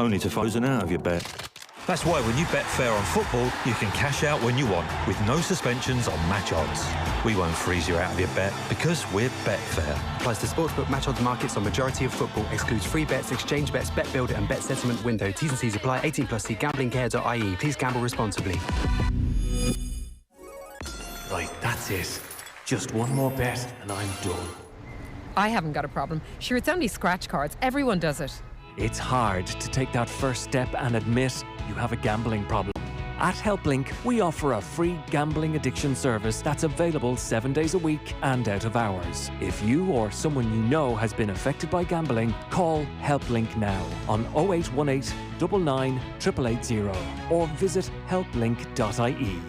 only to frozen out of your bet. That's why when you bet fair on football, you can cash out when you want, with no suspensions on match odds. We won't freeze you out of your bet because we're Betfair. Applies to sportsbook match odds markets on majority of football. Excludes free bets, exchange bets, bet builder and bet settlement window. T's and C's apply. 18 plus. See gamblingcare.ie. Please gamble responsibly. Right, that's it. Just one more bet and I'm done. I haven't got a problem. Sure, it's only scratch cards. Everyone does it. It's hard to take that first step and admit you have a gambling problem. At HelpLink, we offer a free gambling addiction service that's available 7 days a week and out of hours. If you or someone you know has been affected by gambling, call HelpLink now on 0818 99 880 or visit helplink.ie.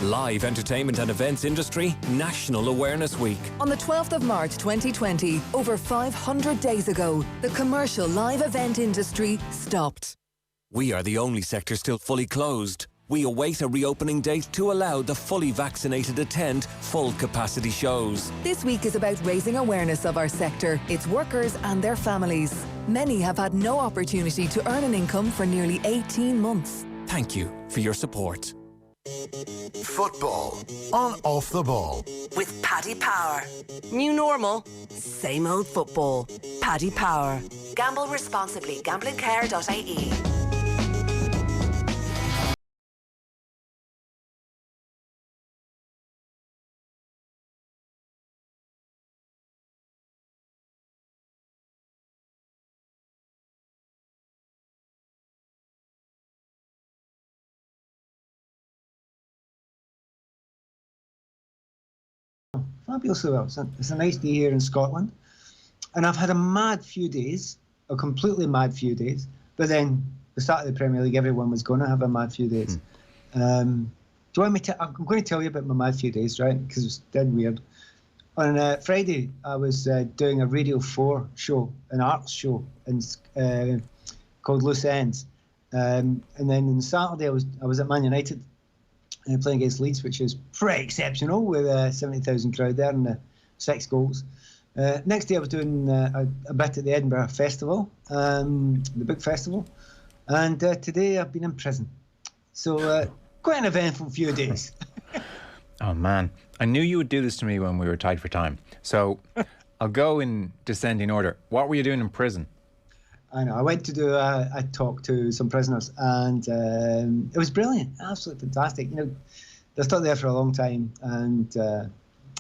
Live entertainment and events industry, National Awareness Week. On the 12th of March 2020, over 500 days ago, the commercial live event industry stopped. We are the only sector still fully closed. We await a reopening date to allow the fully vaccinated attend full capacity shows. This week is about raising awareness of our sector, its workers and their families. Many have had no opportunity to earn an income for nearly 18 months. Thank you for your support. Football on Off the Ball with Paddy Power. New normal, same old football. Paddy Power. Gamble responsibly. Gamblingcare.ie. Fabulously well. It's a nice day here in Scotland, and I've had a mad few days, a completely mad few days. But then the start of the Premier League, everyone was going to have a mad few days. Do you want me to? I'm going to tell you about my mad few days, right? Because it's dead weird. On Friday, I was doing a Radio 4 show, an arts show, called Loose Ends, and then on Saturday I was at Man United. Playing against Leeds, which is pretty exceptional, with 70,000 crowd there and 6 goals. Next day I was doing a bit at the Edinburgh Festival, the big festival, and today I've been in prison. So quite an eventful few days. Oh man, I knew you would do this to me when we were tight for time. So I'll go in descending order. What were you doing in prison? I know. I went to do a talk to some prisoners, and it was brilliant, absolutely fantastic. You know, they're stuck there for a long time, and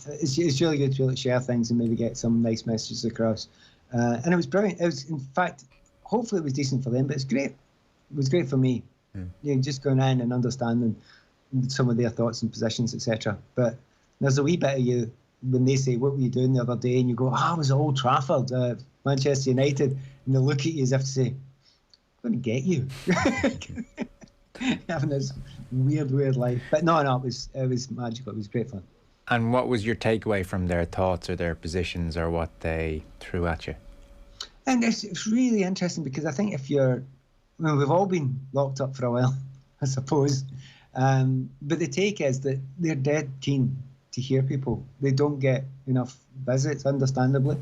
it's really good to be able to share things and maybe get some nice messages across. And it was brilliant. It was, in fact, hopefully it was decent for them, but it's great. It was great for me. You know, just going in and understanding some of their thoughts and positions, etc. But there's a wee bit of you when they say, "What were you doing the other day?" and you go, "I was at Old Trafford, Manchester United," and they look at you as if to say, "I'm going to get you." Having this weird life. But no, it was magical. It was great fun. And what was your takeaway from their thoughts or their positions or what they threw at you? And it's really interesting because I think we've all been locked up for a while, I suppose. But the take is that they're dead keen to hear people. They don't get enough visits, understandably.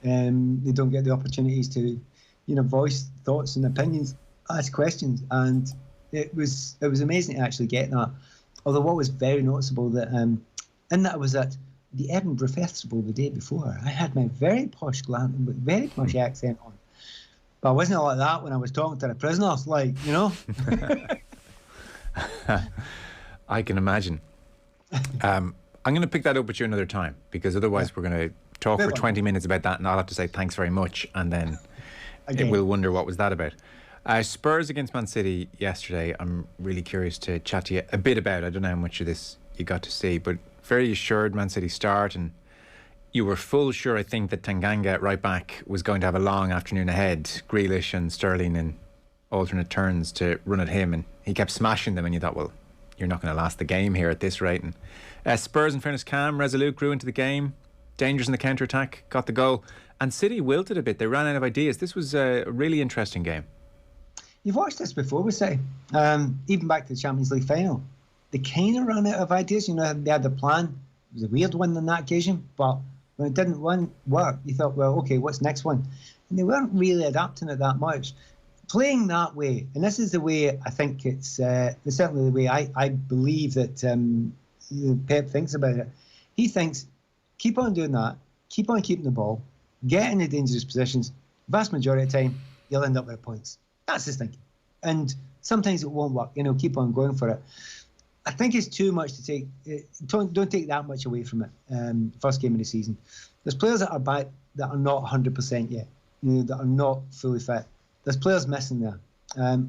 They don't get the opportunities to, voice thoughts and opinions, ask questions, and it was amazing to actually get that. Although what was very noticeable that in that I was at the Edinburgh Festival the day before. I had my very posh very posh accent on, but I wasn't like that when I was talking to the prisoners, I can imagine. I'm going to pick that up with you another time, because otherwise we're going to talk for 20 minutes about that and I'll have to say thanks very much, and then we'll wonder what was that about. Spurs against Man City yesterday, I'm really curious to chat to you a bit about. I don't know how much of this you got to see, but very assured Man City start, and you were full sure, I think, that Tanganga at right back was going to have a long afternoon ahead. Grealish and Sterling in alternate turns to run at him, and he kept smashing them, and you thought, well, you're not going to last the game here at this rate. And Spurs, in fairness, calm, resolute, grew into the game, dangerous in the counter-attack, got the goal, and City wilted a bit. They ran out of ideas. This was a really interesting game. You've watched this before, we say, even back to the Champions League final. They kind of ran out of ideas. They had the plan. It was a weird one on that occasion, but when it didn't work, you thought, well, okay, what's next one? And they weren't really adapting it that much. Playing that way, and this is the way I think it's certainly the way I believe that Pep thinks about it. He thinks, keep on doing that, keep on keeping the ball, get in the dangerous positions. Vast majority of the time, you'll end up with points. That's his thinking. And sometimes it won't work. Keep on going for it. I think it's too much to take. Don't take that much away from it. First game of the season. There's players that are back that are not 100% yet. That are not fully fit. There's players missing there.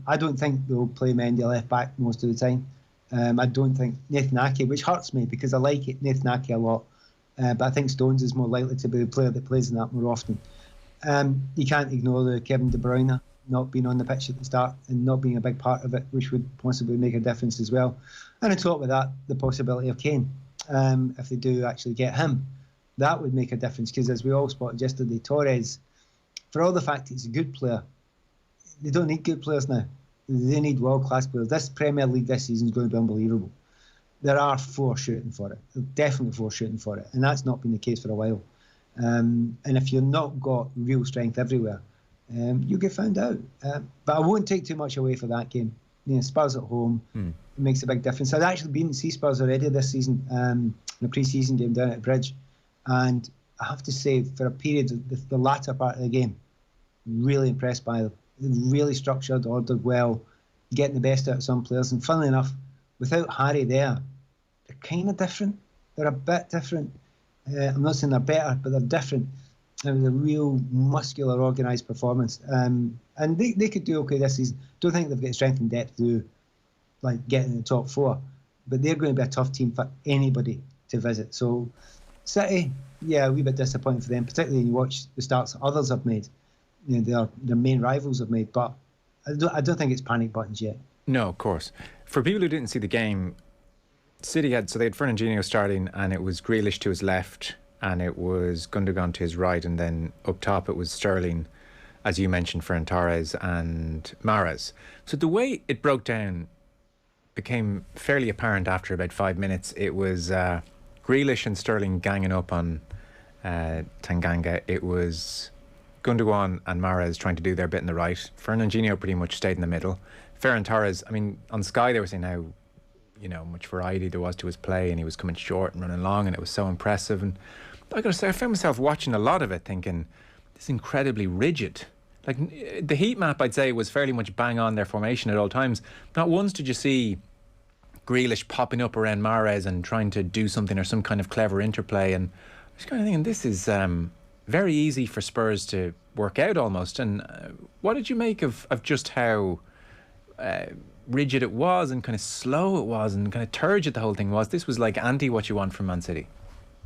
I don't think they'll play Mendy left back most of the time. I don't think Nathan Ake, which hurts me because I like Nathan Ake a lot. But I think Stones is more likely to be the player that plays in that more often. You can't ignore the Kevin De Bruyne not being on the pitch at the start and not being a big part of it, which would possibly make a difference as well. And on top of that, the possibility of Kane. If they do actually get him, that would make a difference because, as we all spotted yesterday, Torres, for all the fact he's a good player, they don't need good players now. They need world-class players. This Premier League this season is going to be unbelievable. There are 4 shooting for it. Definitely 4 shooting for it. And that's not been the case for a while. And if you've not got real strength everywhere, you'll get found out. But I won't take too much away for that game. Spurs at home makes a big difference. I'd actually been to see Spurs already this season in a pre-season game down at Bridge. And I have to say, for a period, the latter part of the game, really impressed by them. Really structured, ordered well, getting the best out of some players. And funnily enough, without Harry there, they're kind of different. They're a bit different. I'm not saying they're better, but they're different. It was a real muscular, organised performance. And they could do okay this season. Don't think they've got strength and depth to get in the top 4. But they're going to be a tough team for anybody to visit. So City, a wee bit disappointing for them, particularly when you watch the starts that others have made. Their main rivals have made, but I don't think it's panic buttons yet. No, of course. For people who didn't see the game, City they had Fernandinho starting, and it was Grealish to his left, and it was Gundogan to his right, and then up top it was Sterling, as you mentioned, Ferran Torres and Mahrez. So the way it broke down became fairly apparent after about 5 minutes. It was Grealish and Sterling ganging up on Tanganga. It was Gundogan and Mahrez trying to do their bit in the right. Fernandinho pretty much stayed in the middle. Ferran Torres, on Sky they were saying how much variety there was to his play, and he was coming short and running long, and it was so impressive. And I gotta say, I found myself watching a lot of it thinking, this is incredibly rigid. The heat map, I'd say, was fairly much bang on their formation at all times. Not once did you see Grealish popping up around Mahrez and trying to do something or some kind of clever interplay. And I was kind of thinking, this is very easy for Spurs to work out almost. And what did you make of just how rigid it was and kind of slow it was and kind of turgid the whole thing was? This was like anti what you want from Man City.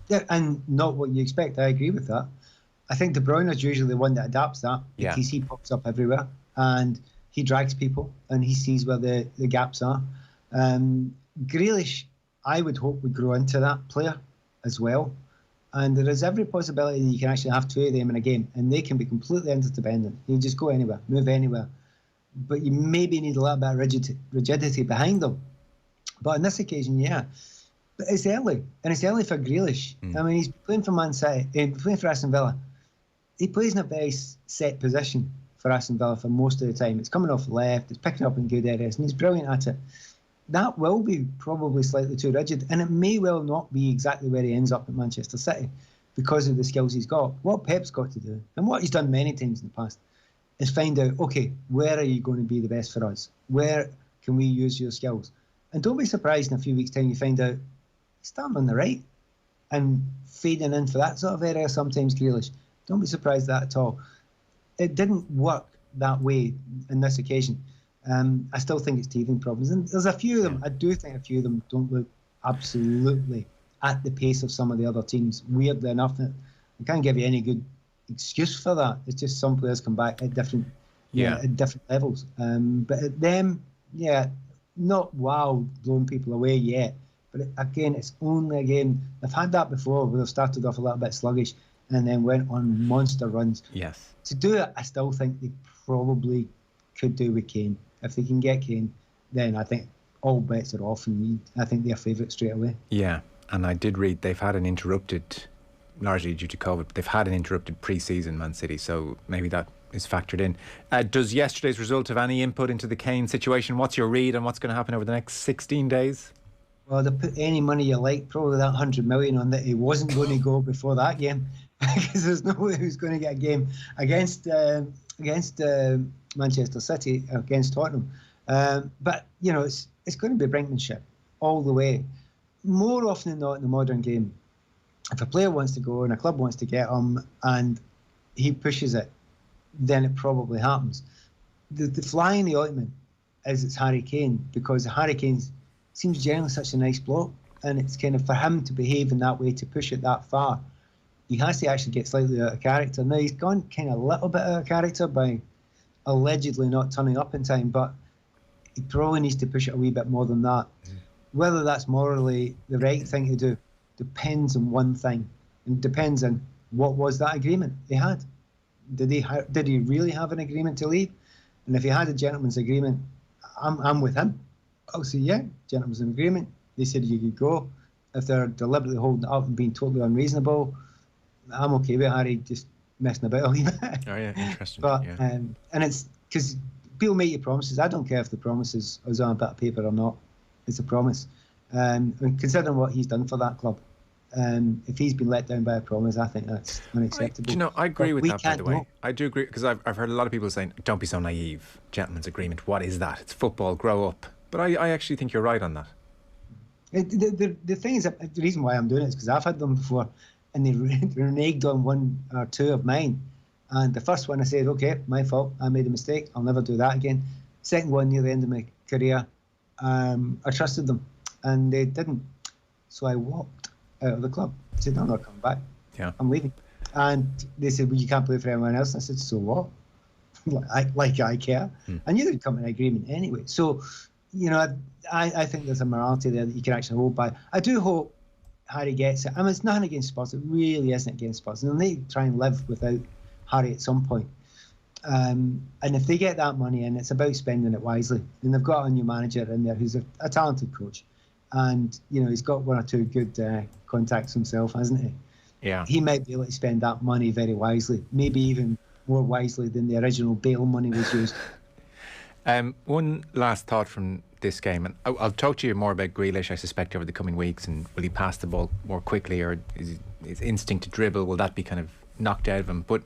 Yeah, and not what you expect. I agree with that. I think De Bruyne is usually the one that adapts that because he pops up everywhere and he drags people and he sees where the gaps are. Grealish, I would hope, would grow into that player as well. And there is every possibility that you can actually have 2 of them in a game and they can be completely interdependent. You can just go anywhere, move anywhere. But you maybe need a little bit of rigidity behind them. But on this occasion, But it's early, and it's early for Grealish. He's playing for Man City, playing for Aston Villa. He plays in a very set position for Aston Villa for most of the time. It's coming off left, it's picking up in good areas, and he's brilliant at it. That will be probably slightly too rigid, and it may well not be exactly where he ends up at Manchester City because of the skills he's got. What Pep's got to do, and what he's done many times in the past, is find out, okay, where are you going to be the best for us? Where can we use your skills? And don't be surprised in a few weeks' time you find out he's starting on the right and fading in for that sort of area sometimes, Grealish. Don't be surprised at that at all. It didn't work that way in this occasion. I still think it's teething problems. And there's a few of them, I do think a few of them don't look absolutely at the pace of some of the other teams. Weirdly enough, I can't give you any good excuse for that. It's just some players come back at different at different levels. But at them, not blowing people away yet. But again, it's only a game. They've had that before where they've started off a little bit sluggish and then went on monster runs. Yes. To do it, I still think they probably could do with Kane. If they can get Kane, then I think all bets are off, and I think they're favourites straight away. Yeah, and I did read they've had an interrupted largely due to COVID, but they've had an interrupted pre-season, Man City, so maybe that is factored in. Does yesterday's result have any input into the Kane situation? What's your read on what's going to happen over the next 16 days? Well, they put any money you like, probably that 100 million on that he wasn't going to go before that game, because there's no way he was going to get a game against Manchester City, against Tottenham. But, you know, it's going to be brinkmanship all the way. More often than not in the modern game, if a player wants to go and a club wants to get him and he pushes it, then it probably happens. The fly in the ointment is it's Harry Kane, because Harry Kane seems generally such a nice bloke, and it's kind of for him to behave in that way, to push it that far, he has to actually get slightly out of character. Now, he's gone kind of a little bit out of character by allegedly not turning up in time, but he probably needs to push it a wee bit more than that. Whether that's morally the right thing to do depends on one thing, and depends on what was that agreement they had. Did he really have an agreement to leave? And if he had a gentleman's agreement, I'm with him. I'll say, yeah, gentleman's agreement. They said you could go. If they're deliberately holding it up and being totally unreasonable, I'm okay with Harry just messing about a wee bit. Oh yeah, interesting. But yeah. And it's because people make you promises. I don't care if the promise is on a bit of paper or not. It's a promise. And considering what he's done for that club, if he's been let down by a promise, I think that's unacceptable. I agree with that, by the way. I do agree, because I've heard a lot of people saying, don't be so naive, gentleman's agreement, what is that? It's football, grow up. But I actually think you're right on that. The thing is, the reason why I'm doing it is because I've had them before, and they reneged on one or two of mine. And the first one I said, okay, my fault, I made a mistake, I'll never do that again. Second one, near the end of my career, I trusted them, and they didn't. So I walked out of the club. I said, I'm not coming back. Yeah, I'm leaving. And they said, well, you can't play for anyone else. And I said, so what? I care. I knew they'd come to an agreement anyway. So, you know, I think there's a morality there that you can actually hold by. I do hope Harry gets it. I mean, it's nothing against Spurs. It really isn't against Spurs. And they try and live without Harry at some point. And if they get that money in, it's about spending it wisely. And they've got a new manager in there who's a talented coach. And, you know, he's got one or two good contacts himself, hasn't he? Yeah. He might be able to spend that money very wisely, maybe even more wisely than the original Bale money was used. One last thought from this game, and I'll talk to you more about Grealish, I suspect, over the coming weeks, and will he pass the ball more quickly, or is his instinct to dribble, will that be kind of knocked out of him? But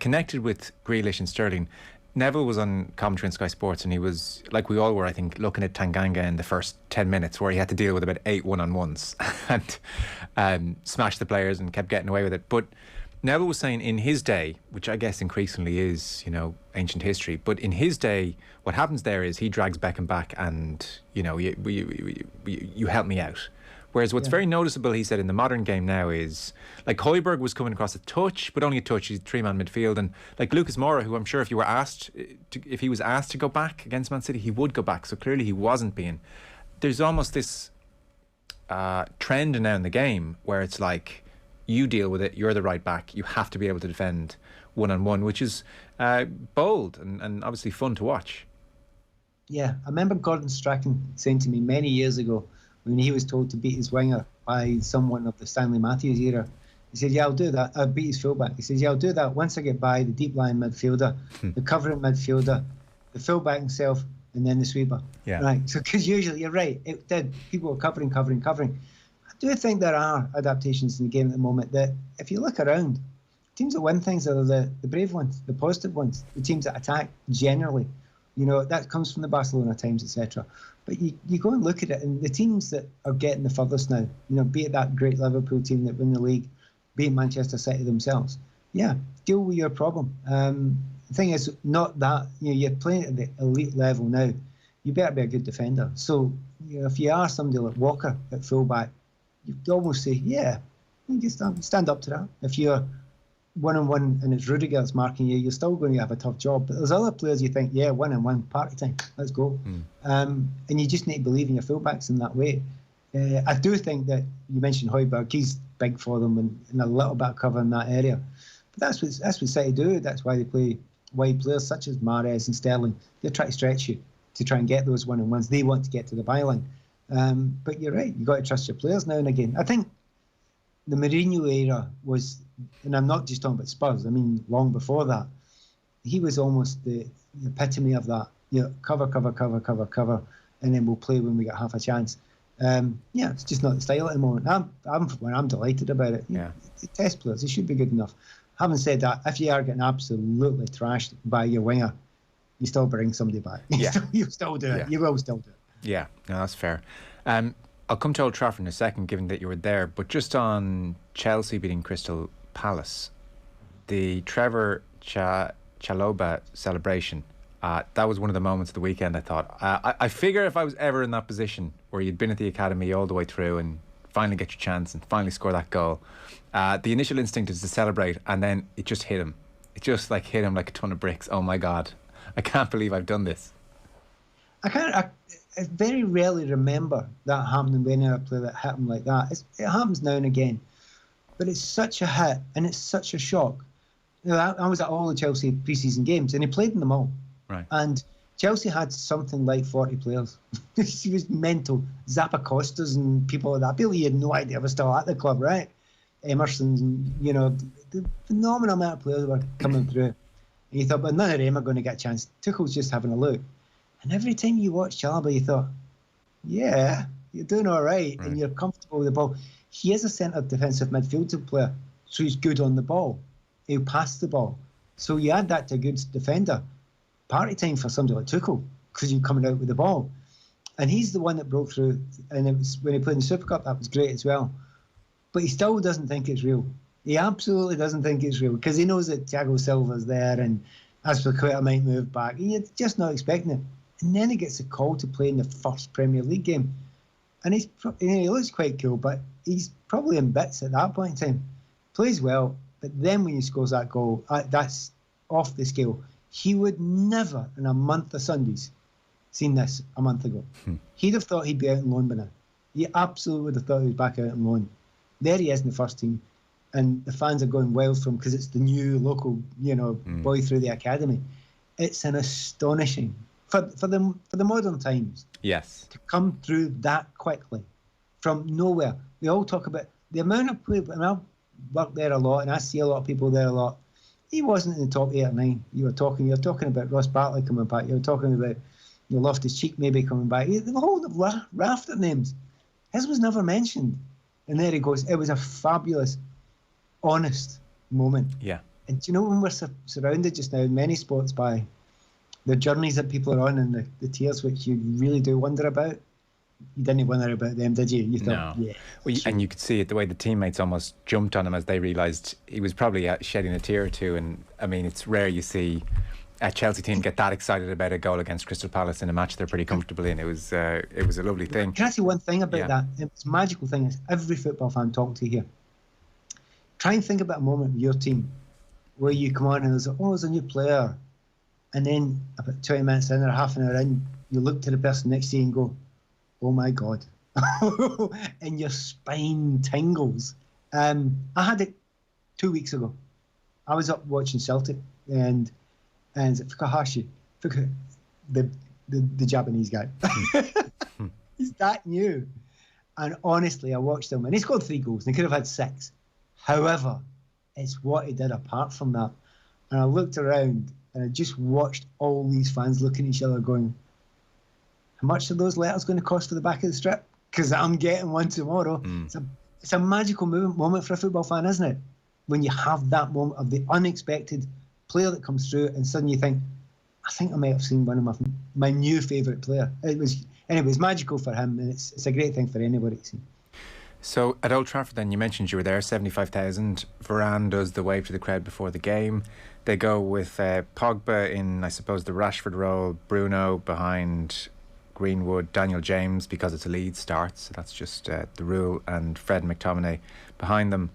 connected with Grealish and Sterling, Neville was on commentary on Sky Sports, and he was, like we all were, I think, looking at Tanganga in the first 10 minutes, where he had to deal with about 8 one-on-ones and smashed the players and kept getting away with it. But Neville was saying in his day, which I guess increasingly is, you know, ancient history, but in his day, what happens there is he drags Beckham back and, you know, you help me out. Whereas what's very noticeable, he said, in the modern game now is, like, Højbjerg was coming across a touch, but only a touch. He's three-man midfield. And, like, Lucas Moura, who I'm sure if he was asked to go back against Man City, he would go back. So clearly he wasn't being. There's almost this trend now in the game where it's like, you deal with it, you're the right back, you have to be able to defend one-on-one, which is bold and obviously fun to watch. Yeah, I remember Gordon Strachan saying to me many years ago, when he was told to beat his winger by someone of the Stanley Matthews era, he said, yeah, I'll do that. I'll beat his fullback. He says, yeah, I'll do that once I get by the deep line midfielder, the covering midfielder, the fullback himself, and then the sweeper. Yeah. Right. So, because usually, you're right, it did. People were covering. I do think there are adaptations in the game at the moment that, if you look around, teams that win things are the brave ones, the positive ones, the teams that attack generally. You know, that comes from the Barcelona times, etc. But you go and look at it, and the teams that are getting the furthest now, you know, be it that great Liverpool team that win the league, be it Manchester City themselves, yeah, deal with your problem. The thing is, not that, you know, you're playing at the elite level now, you better be a good defender. So, you know, if you are somebody like Walker at fullback, you almost say, yeah, you can stand up to that. If you're one-on-one and it's Rudiger that's marking you, you're still going to have a tough job. But there's other players you think, yeah, one-on-one, party time, let's go. And you just need to believe in your fullbacks in that way. I do think that you mentioned Højbjerg, he's big for them and a little bit of cover in that area. But that's what City do. That's why they play wide players such as Mahrez and Sterling. They try to stretch you to try and get those one-on-ones. They want to get to the byline. But you're right, you've got to trust your players now and again. I think the Mourinho era was, and I'm not just talking about Spurs, I mean long before that, he was almost the epitome of that. Cover, and then we'll play when we get half a chance. It's just not the style at the moment. I'm delighted about it. Yeah. Test players, they should be good enough. Having said that, if you are getting absolutely trashed by your winger, you still bring somebody back. You still do it. Yeah. You will still do it. Yeah, no, that's fair. I'll come to Old Trafford in a second, given that you were there. But just on Chelsea beating Crystal Palace, the Traore Chalobah celebration, that was one of the moments of the weekend. I thought, I figure if I was ever in that position where you'd been at the academy all the way through and finally get your chance and finally score that goal, the initial instinct is to celebrate, and then it just hit him. It just hit him like a ton of bricks. Oh my God, I can't believe I've done this. I very rarely remember that happening when I play that hit him like that. It happens now and again, but it's such a hit and it's such a shock. I was at all the Chelsea pre-season games and he played in them all. Right. And Chelsea had something like 40 players. She was mental. Zappacosta's and people like that. People you had no idea were still at the club, right? Emerson's and, the phenomenal amount of players were coming through. And you thought, but none of them are going to get a chance. Tuchel's just having a look. And every time you watch Chalobah, you thought, yeah, you're doing all right and you're comfortable with the ball. He is a centre defensive midfielder player, so he's good on the ball. He'll pass the ball. So you add that to a good defender. Party time for somebody like Tuchel, because you're coming out with the ball. And he's the one that broke through. And it was when he played in the Super Cup, that was great as well. But he still doesn't think it's real. He absolutely doesn't think it's real, because he knows that Thiago Silva's there and Azpilicueta might move back. And you're just not expecting it. And then he gets a call to play in the first Premier League game. And he looks quite cool, but he's probably in bits at that point in time. Plays well, but then when he scores that goal, that's off the scale. He would never, in a month of Sundays, seen this a month ago. He'd have thought he'd be out on loan by now. He absolutely would have thought he was back out on loan. There he is in the first team. And the fans are going wild for him because it's the new local, boy through the academy. It's an astonishing... For the modern times, yes, to come through that quickly from nowhere. We all talk about the amount of play, and I work there a lot, and I see a lot of people there a lot. He wasn't in the top 8 or 9. You're talking about Ross Bartley coming back. You're talking about Loftus-Cheek maybe coming back. The whole raft of names. His was never mentioned, and there he goes. It was a fabulous, honest moment. Yeah. And do you know, when we're surrounded just now in many sports by the journeys that people are on and the tears, which you really do wonder about. You didn't wonder about them, did you? You thought, no. Yeah. Well, and you could see it, the way the teammates almost jumped on him as they realised he was probably shedding a tear or two. And I mean, it's rare you see a Chelsea team get that excited about a goal against Crystal Palace in a match they're pretty comfortable in. It was a lovely thing. Can I say one thing about that? It's a magical thing is every football fan talking to you here. Try and think about a moment with your team where you come on and there's a new player. And then about 20 minutes in or half an hour in, you look to the person next to you and go, oh my God. And your spine tingles. I had it 2 weeks ago. I was up watching Celtic and Fukahashi, the Japanese guy. He's that new. And honestly, I watched him and he scored 3 goals and he could have had 6. However, it's what he did apart from that. And I looked around and I just watched all these fans looking at each other going, how much are those letters going to cost for the back of the strip? Because I'm getting one tomorrow. It's a magical moment for a football fan, isn't it? When you have that moment of the unexpected player that comes through and suddenly you think, I think I might have seen one of my new favourite player. It was magical for him, and it's a great thing for anybody to see. So at Old Trafford then, you mentioned you were there, 75,000. Varane does the wave to the crowd before the game. They go with Pogba in, I suppose, the Rashford role, Bruno behind Greenwood, Daniel James, because it's a Leeds start, so that's just the rule, and Fred and McTominay behind them.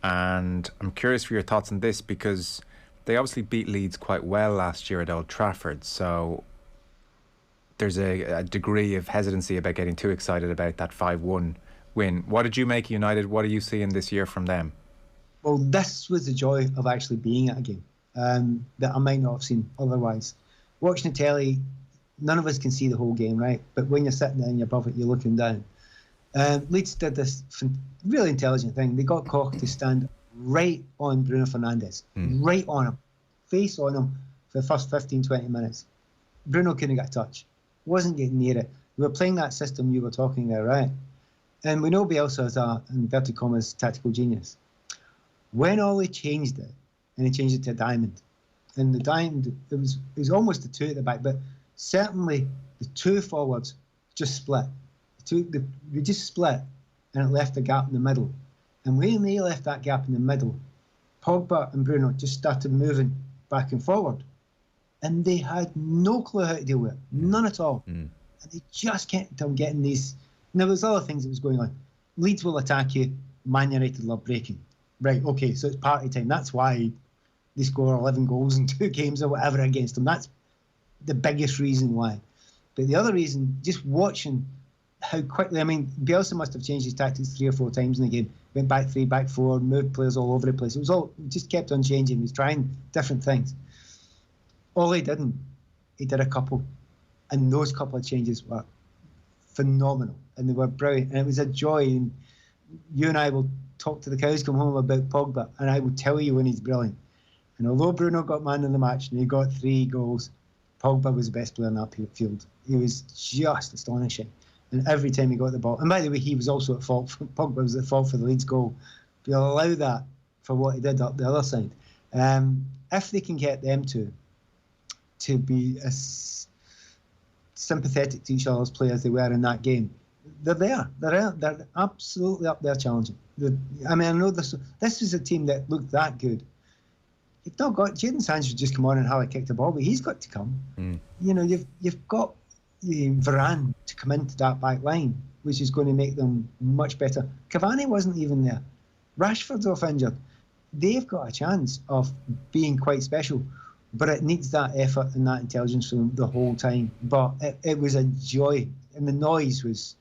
And I'm curious for your thoughts on this, because they obviously beat Leeds quite well last year at Old Trafford, so there's a degree of hesitancy about getting too excited about that 5-1 win. What did you make of United? What are you seeing this year from them? Well, this was the joy of actually being at a game that I might not have seen otherwise. Watching the telly, none of us can see the whole game, right? But when you're sitting there and you're above it, you're looking down. Leeds did this really intelligent thing. They got Koch to stand right on Bruno Fernandes, right on him, face on him for the first 15-20 minutes. Bruno couldn't get a touch, wasn't getting near it. We were playing that system you were talking there, right? And we know Bielsa is a, inverted commas, tactical genius. When Ollie changed it, and he changed it to a diamond, and the diamond, it was almost a two at the back, but certainly the two forwards just split. We just split, and it left a gap in the middle. And when they left that gap in the middle, Pogba and Bruno just started moving back and forward. And they had no clue how to deal with it, none at all. And they just kept on getting these. And there was other things that was going on. Leeds will attack you, Man United love breaking. Right, okay, so it's party time. That's why they score 11 goals in 2 games or whatever against them. That's the biggest reason why. But the other reason, just watching how quickly, I mean, Bielsa must have changed his tactics 3 or 4 times in the game. Went back 3, back 4, moved players all over the place. It just kept on changing. He was trying different things. All he didn't, he did a couple. And those couple of changes were phenomenal. And they were brilliant. And it was a joy. And you and I will talk to the cows come home about Pogba. And I will tell you when he's brilliant. And although Bruno got man of the match and he got 3 goals, Pogba was the best player in that field. He was just astonishing. And every time he got the ball, and by the way, he was also at fault. Pogba was at fault for the Leeds goal. But you'll allow that for what he did up the other side. If they can get them to be as sympathetic to each other's play as they were in that game, they're there. They're absolutely up there challenging. I mean, I know this was a team that looked that good. You've not got Jadon Sancho just come on and Harley kicked the ball, but he's got to come. You know, you've got Varane to come into that back line, which is going to make them much better. Cavani wasn't even there. Rashford's off injured. They've got a chance of being quite special, but it needs that effort and that intelligence from them the whole time. But it was a joy, and the noise was.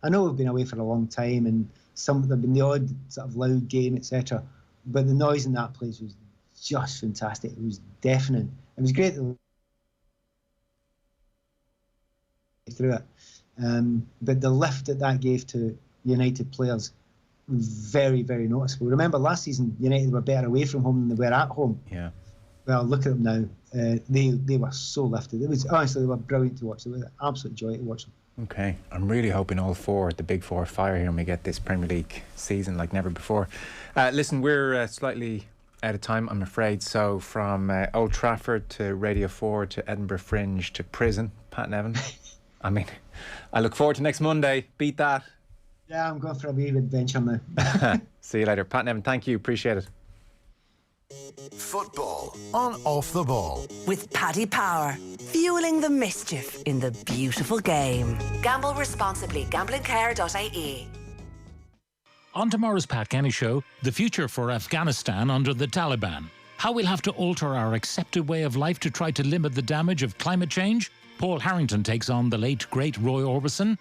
I know we've been away for a long time, and there've been the odd sort of loud game, etc. But the noise in that place was just fantastic. It was deafening. It was great to through it. But the lift that gave to United players was very, very noticeable. Remember last season, United were better away from home than they were at home. Yeah. Well, look at them now. They were so lifted. It was honestly, they were brilliant to watch. It was an absolute joy to watch them. Okay, I'm really hoping all 4, the big 4, fire here and we get this Premier League season like never before. Listen, we're slightly out of time, I'm afraid. So from Old Trafford to Radio 4 to Edinburgh Fringe to prison, Pat Nevin. I mean, I look forward to next Monday. Beat that. Yeah, I'm going for a wee adventure now. See you later. Pat Nevin, thank you. Appreciate it. Football on Off the Ball. With Paddy Power, fueling the mischief in the beautiful game. Gamble responsibly. Gamblingcare.ie. On tomorrow's Pat Kenny Show, the future for Afghanistan under the Taliban. How we'll have to alter our accepted way of life to try to limit the damage of climate change. Paul Harrington takes on the late, great Roy Orbison.